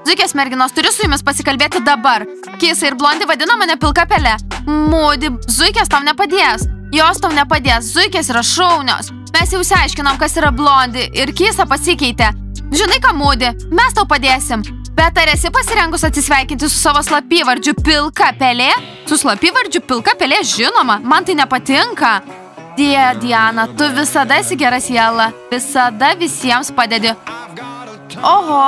Zuikės merginos, turiu su jumis pasikalbėti dabar. Keisa ir Blondi vadina mane pilka pele. Moody, Zuikės tau nepadės. Jos tau nepadės. Zuikės yra šaunios. Mes jau išsiaiškinom, kas yra Blondi ir Keisa pasikeitė. Žinai ką, Moody, mes tau padėsim. Bet ar esi pasirengus atsisveikinti su savo slapyvardžiu pilka pelė? Su slapyvardžiu pilka pelė, žinoma, man tai nepatinka. Diana, tu visada esi gera siela. Visada visiems padedi. Oho.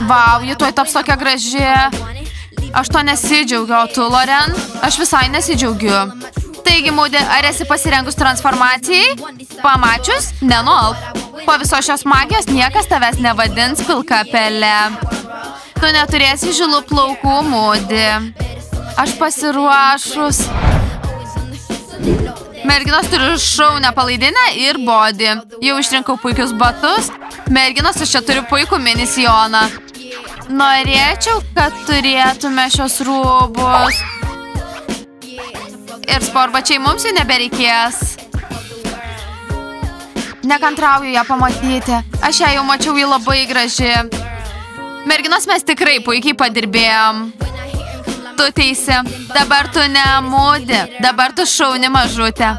Vau, ji tuoj taps tokia graži. Aš to nesidžiaugiu, o tu, Loren? Aš visai nesidžiaugiu. Taigi, Moody, ar esi pasirengus transformacijai? Pamačius? Nenualp. Po visos šios magijos niekas tavęs nevadins pilka pele. Tu neturėsi žilų plaukų, Moody. Aš pasiruošus. Merginos turiu šaunę palaidinę ir body. Jau išrinkau puikius batus. Merginos, aš čia turiu puikų minisijoną. Norėčiau, kad turėtume šios rūbus. Ir sportbačiai mums jų nebereikės. Nekantrauju ją pamatyti. Aš ją jau mačiau, ji labai graži. Merginos, mes tikrai puikiai padirbėjom. Tu teisi. Dabar tu ne Moody. Dabar tu šauni mažutė.